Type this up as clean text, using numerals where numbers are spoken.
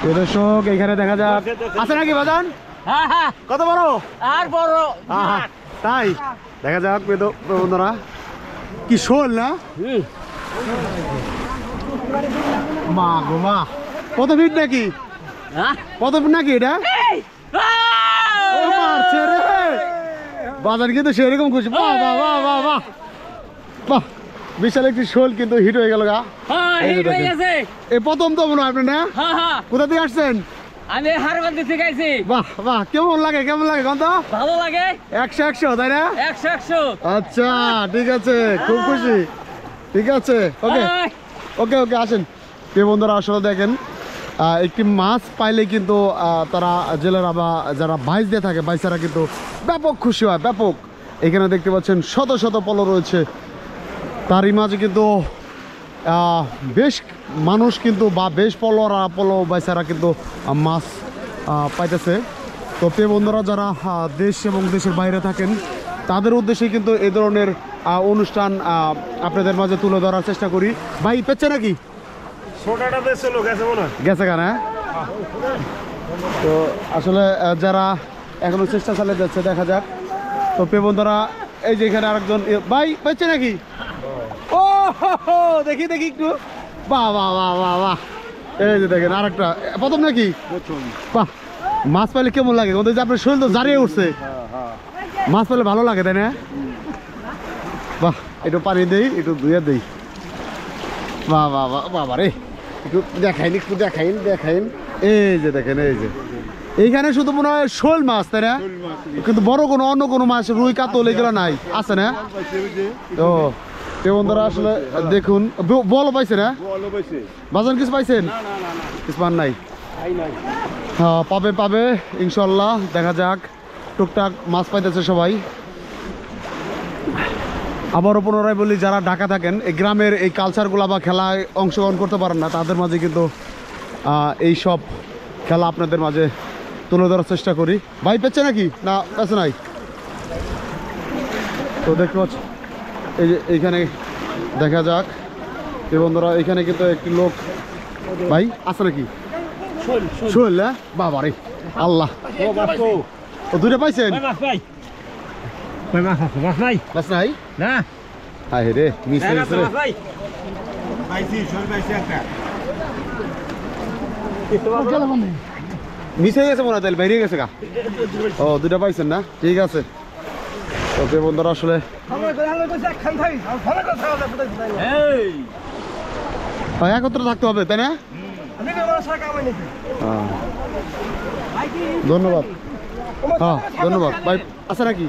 দর্শক এখানে দেখা যাক আছে নাকি বাজান? কত বড়? আর বড় তাই দেখা যাক বন্ধুরা কি শোল না মা গো মা কত ফিট নাকি কত ফিট নাকি এটা মারছে রে বাজার কিন্তু সেরকম খুশি বাহ বাহ বাহ বাহ বাহ বাহ বিশাল একটি শোল কিন্তু হিট হয়ে গেল গা এই প্রথম তো মনে হয় আপনি না কোথা থেকে আসছেন? আমি হারবান্দি থেকে আইছি। বাহ বাহ কেমন লাগে গন্ধ? ভালো লাগে 100 তাই না? 100 আচ্ছা ঠিক আছে খুব খুশি ঠিক আছে ওকে ওকে ওকে আসেন প্রিয় বন্ধুরা আসলে দেখেন একটি মাছ পাইলে কিন্তু তারা জেলেরা বা যারা বাইচ দিয়ে থাকে বাইচারা কিন্তু ব্যাপক খুশি হয় ব্যাপক। এখানে দেখতে পাচ্ছেন শত শত পলো রয়েছে তারই মাঝে কিন্তু বেশ মানুষ কিন্তু বা বেশ পলো বাইচারা কিন্তু মাছ পাইতেছে। তো প্রিয় বন্ধুরা যারা দেশ এবং দেশের বাইরে থাকেন তাদের উদ্দেশ্যে কিন্তু এই ধরনের অনুষ্ঠান আপনাদের মাঝে তুলে ধরার চেষ্টা করি। ভাই পেচ্ছে নাকি গেছে কেন? তো আসলে যারা এখনো চেষ্টা চালিয়ে যাচ্ছে দেখা যাক। তো প্রিয় বন্ধুরা এই যে এখানে আরেকজন ভাই পেচ্ছে নাকি? ও দেখি দেখি একটু বাহ বাহ বাহ বাহ বাহ এই যে দেখেন আরেকটা প্রথম নাকি? বাহ মাছ পাইলে কেমন লাগে? আপনার শরীর তো জারিয়ে উঠছে মাছ পেলে ভালো লাগে তাই না? বাহ একটু পানি দেই একটু ধুয়ে দেই বাহ বাহ বাহ বাবা রে একটু দেখাইন এই যে দেখেন এই যে এইখানে শুধু মনে হয় শোল মাছ তাই না? কিন্তু বড় কোনো অন্য কোনো মাছ রুই কাতল এগুলো নাই আছে না? তো বন্ধুরা আসলে দেখুন বল পাইছে না বাজান কিছু পাইছেন? কিছু পান নাই? হ্যাঁ পাবে ইনশাল্লাহ দেখা যাক টুকটাক মাছ পাইতেছে সবাই। আবারও পুনরায় বলি যারা ঢাকা থাকেন এই গ্রামের এই কালচারগুলো বা খেলায় অংশগ্রহণ করতে পারেন না তাদের মাঝে কিন্তু এই সব খেলা আপনাদের মাঝে তুলে ধরার চেষ্টা করি। ভাই পেচ্ছে নাকি না পেছে নাই? তো দেখতে পাচ্ছি এই যে এইখানে দেখা যাক এই বন্ধুরা এখানে কিন্তু একটি লোক ভাই আছে নাকি? শোল না বাবা রে আল্লাহ ও দুটো পাইছেন? মাছ নাই না হায় রে মিস হয়ে গেছে মিস হয়ে গেছে মনে হয় বাইরে গেছে গা। ও দুটা পাইছেন না ঠিক আছে। ওকে বন্ধুরা আসলে একত্র থাকতে হবে তাই না? ধন্যবাদ হ্যাঁ ধন্যবাদ ভাই আছে নাকি?